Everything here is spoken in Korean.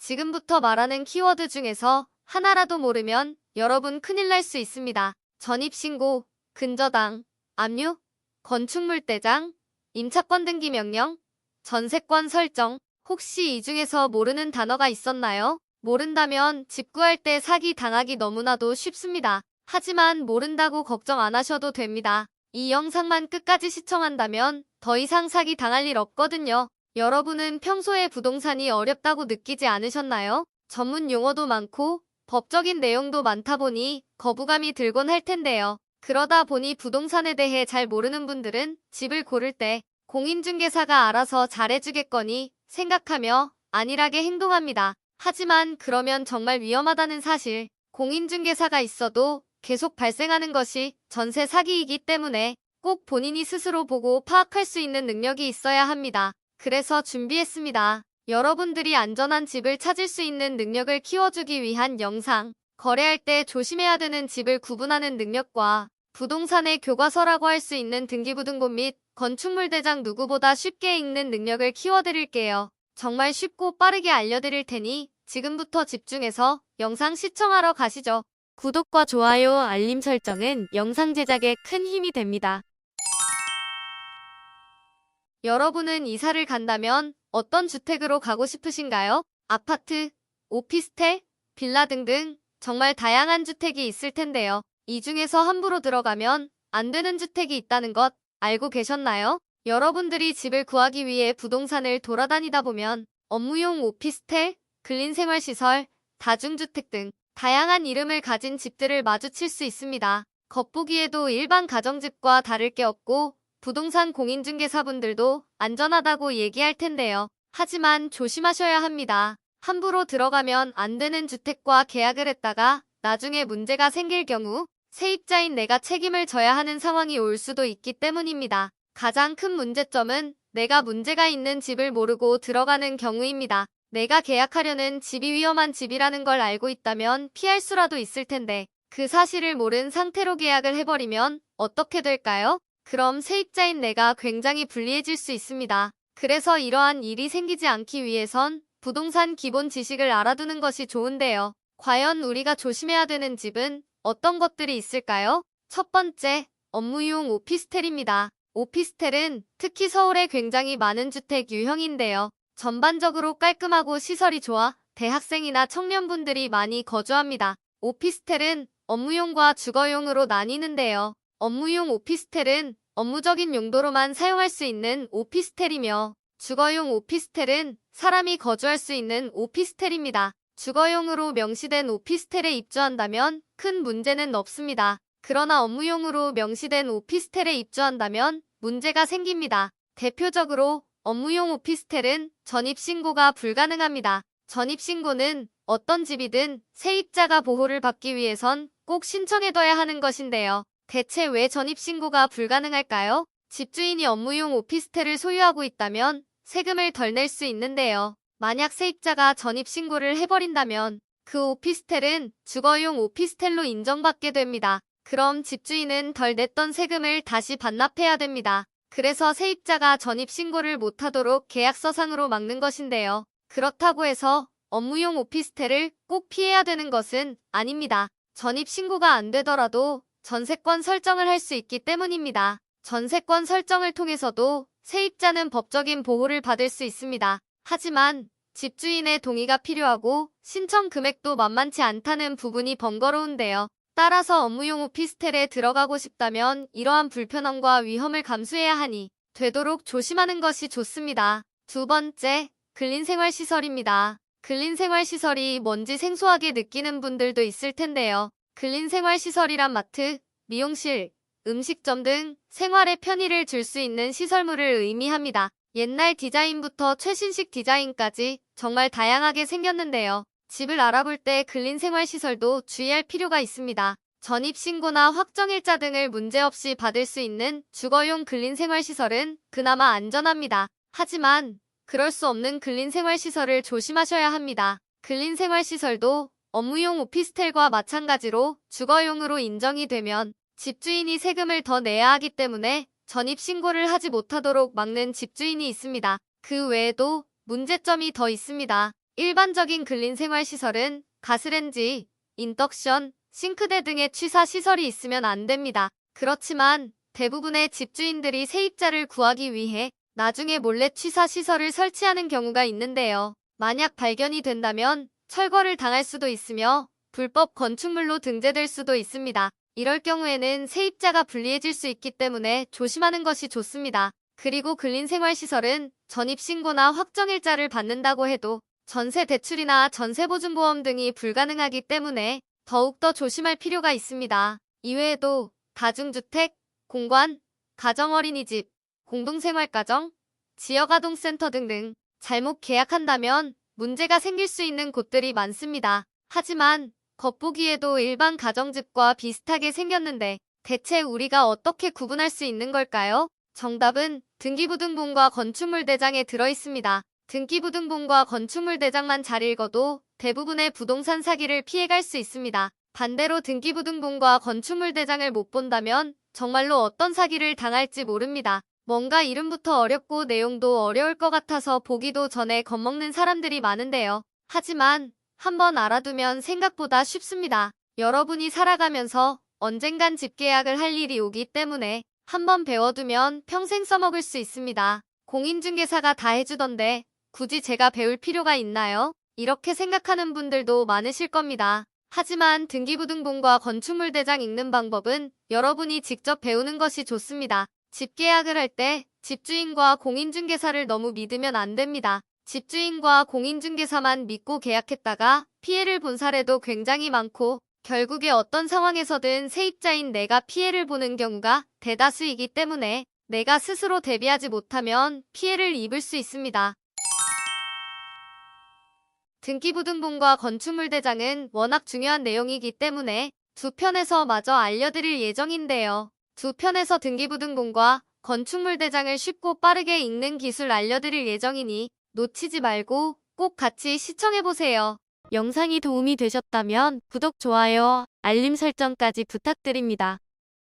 지금부터 말하는 키워드 중에서 하나라도 모르면 여러분 큰일 날 수 있습니다. 전입신고, 근저당, 압류, 건축물대장, 임차권 등기 명령, 전세권 설정. 혹시 이 중에서 모르는 단어가 있었나요? 모른다면 집 구할 때 사기 당하기 너무나도 쉽습니다. 하지만 모른다고 걱정 안 하셔도 됩니다. 이 영상만 끝까지 시청한다면 더 이상 사기 당할 일 없거든요. 여러분은 평소에 부동산이 어렵다고 느끼지 않으셨나요? 전문 용어도 많고 법적인 내용도 많다 보니 거부감이 들곤 할 텐데요. 그러다 보니 부동산에 대해 잘 모르는 분들은 집을 고를 때 공인중개사가 알아서 잘해주겠거니 생각하며 안일하게 행동합니다. 하지만 그러면 정말 위험하다는 사실, 공인중개사가 있어도 계속 발생하는 것이 전세 사기이기 때문에 꼭 본인이 스스로 보고 파악할 수 있는 능력이 있어야 합니다. 그래서 준비했습니다. 여러분들이 안전한 집을 찾을 수 있는 능력을 키워주기 위한 영상, 거래할 때 조심해야 되는 집을 구분하는 능력과 부동산의 교과서라고 할 수 있는 등기부등본 및 건축물 대장 누구보다 쉽게 읽는 능력을 키워드릴게요. 정말 쉽고 빠르게 알려드릴 테니 지금부터 집중해서 영상 시청하러 가시죠. 구독과 좋아요, 알림 설정은 영상 제작에 큰 힘이 됩니다. 여러분은 이사를 간다면 어떤 주택으로 가고 싶으신가요? 아파트, 오피스텔, 빌라 등등 정말 다양한 주택이 있을 텐데요. 이 중에서 함부로 들어가면 안 되는 주택이 있다는 것 알고 계셨나요? 여러분들이 집을 구하기 위해 부동산을 돌아다니다 보면 업무용 오피스텔, 근린생활시설, 다중주택 등 다양한 이름을 가진 집들을 마주칠 수 있습니다. 겉보기에도 일반 가정집과 다를 게 없고 부동산 공인중개사분들도 안전하다고 얘기할 텐데요. 하지만 조심하셔야 합니다. 함부로 들어가면 안 되는 주택과 계약을 했다가 나중에 문제가 생길 경우 세입자인 내가 책임을 져야 하는 상황이 올 수도 있기 때문입니다. 가장 큰 문제점은 내가 문제가 있는 집을 모르고 들어가는 경우입니다. 내가 계약하려는 집이 위험한 집이라는 걸 알고 있다면 피할 수라도 있을 텐데 그 사실을 모른 상태로 계약을 해버리면 어떻게 될까요? 그럼 세입자인 내가 굉장히 불리해질 수 있습니다. 그래서 이러한 일이 생기지 않기 위해선 부동산 기본 지식을 알아두는 것이 좋은데요. 과연 우리가 조심해야 되는 집은 어떤 것들이 있을까요? 첫 번째, 업무용 오피스텔입니다. 오피스텔은 특히 서울에 굉장히 많은 주택 유형인데요. 전반적으로 깔끔하고 시설이 좋아 대학생이나 청년분들이 많이 거주합니다. 오피스텔은 업무용과 주거용으로 나뉘는데요. 업무용 오피스텔은 업무적인 용도로만 사용할 수 있는 오피스텔이며 주거용 오피스텔은 사람이 거주할 수 있는 오피스텔입니다. 주거용으로 명시된 오피스텔에 입주한다면 큰 문제는 없습니다. 그러나 업무용으로 명시된 오피스텔에 입주한다면 문제가 생깁니다. 대표적으로 업무용 오피스텔은 전입신고가 불가능합니다. 전입신고는 어떤 집이든 세입자가 보호를 받기 위해선 꼭 신청해둬야 하는 것인데요. 대체 왜 전입신고가 불가능할까요? 집주인이 업무용 오피스텔을 소유하고 있다면 세금을 덜 낼 수 있는데요. 만약 세입자가 전입신고를 해버린다면 그 오피스텔은 주거용 오피스텔로 인정받게 됩니다. 그럼 집주인은 덜 냈던 세금을 다시 반납해야 됩니다. 그래서 세입자가 전입신고를 못하도록 계약서상으로 막는 것인데요. 그렇다고 해서 업무용 오피스텔을 꼭 피해야 되는 것은 아닙니다. 전입신고가 안 되더라도 전세권 설정을 할 수 있기 때문입니다. 전세권 설정을 통해서도 세입자는 법적인 보호를 받을 수 있습니다. 하지만 집주인의 동의가 필요하고 신청 금액도 만만치 않다는 부분이 번거로운데요. 따라서 업무용 오피스텔에 들어가고 싶다면 이러한 불편함과 위험을 감수해야 하니 되도록 조심하는 것이 좋습니다. 두 번째, 근린생활시설입니다. 근린생활시설이 뭔지 생소하게 느끼는 분들도 있을 텐데요. 근린생활시설이란 마트, 미용실, 음식점 등 생활에 편의를 줄 수 있는 시설물을 의미합니다. 옛날 디자인부터 최신식 디자인까지 정말 다양하게 생겼는데요. 집을 알아볼 때 근린생활시설도 주의할 필요가 있습니다. 전입신고나 확정일자 등을 문제없이 받을 수 있는 주거용 근린생활시설은 그나마 안전합니다. 하지만 그럴 수 없는 근린생활시설을 조심하셔야 합니다. 근린생활시설도 업무용 오피스텔과 마찬가지로 주거용으로 인정이 되면 집주인이 세금을 더 내야 하기 때문에 전입신고를 하지 못하도록 막는 집주인이 있습니다. 그 외에도 문제점이 더 있습니다. 일반적인 근린생활시설은 가스렌지, 인덕션, 싱크대 등의 취사시설이 있으면 안 됩니다. 그렇지만 대부분의 집주인들이 세입자를 구하기 위해 나중에 몰래 취사시설을 설치하는 경우가 있는데요. 만약 발견이 된다면 철거를 당할 수도 있으며 불법 건축물로 등재될 수도 있습니다. 이럴 경우에는 세입자가 불리해질 수 있기 때문에 조심하는 것이 좋습니다. 그리고 근린생활시설은 전입신고나 확정일자를 받는다고 해도 전세 대출이나 전세보증보험 등이 불가능하기 때문에 더욱더 조심할 필요가 있습니다. 이외에도 다중주택, 공관, 가정어린이집, 공동생활가정, 지역아동센터 등등 잘못 계약한다면 문제가 생길 수 있는 곳들이 많습니다. 하지만 겉보기에도 일반 가정집과 비슷하게 생겼는데 대체 우리가 어떻게 구분할 수 있는 걸까요? 정답은 등기부등본과 건축물대장에 들어있습니다. 등기부등본과 건축물대장만 잘 읽어도 대부분의 부동산 사기를 피해갈 수 있습니다. 반대로 등기부등본과 건축물대장을 못 본다면 정말로 어떤 사기를 당할지 모릅니다. 뭔가 이름부터 어렵고 내용도 어려울 것 같아서 보기도 전에 겁먹는 사람들이 많은데요. 하지만 한번 알아두면 생각보다 쉽습니다. 여러분이 살아가면서 언젠간 집계약을 할 일이 오기 때문에 한번 배워두면 평생 써먹을 수 있습니다. 공인중개사가 다 해주던데 굳이 제가 배울 필요가 있나요? 이렇게 생각하는 분들도 많으실 겁니다. 하지만 등기부등본과 건축물대장 읽는 방법은 여러분이 직접 배우는 것이 좋습니다. 집계약을 할 때 집주인과 공인중개사를 너무 믿으면 안 됩니다. 집주인과 공인중개사만 믿고 계약했다가 피해를 본 사례도 굉장히 많고 결국에 어떤 상황에서든 세입자인 내가 피해를 보는 경우가 대다수이기 때문에 내가 스스로 대비하지 못하면 피해를 입을 수 있습니다. 등기부등본과 건축물대장은 워낙 중요한 내용이기 때문에 두 편에서 마저 알려드릴 예정인데요. 두 편에서 등기부등본과 건축물대장을 쉽고 빠르게 읽는 기술 알려드릴 예정이니 놓치지 말고 꼭 같이 시청해보세요. 영상이 도움이 되셨다면 구독, 좋아요, 알림 설정까지 부탁드립니다.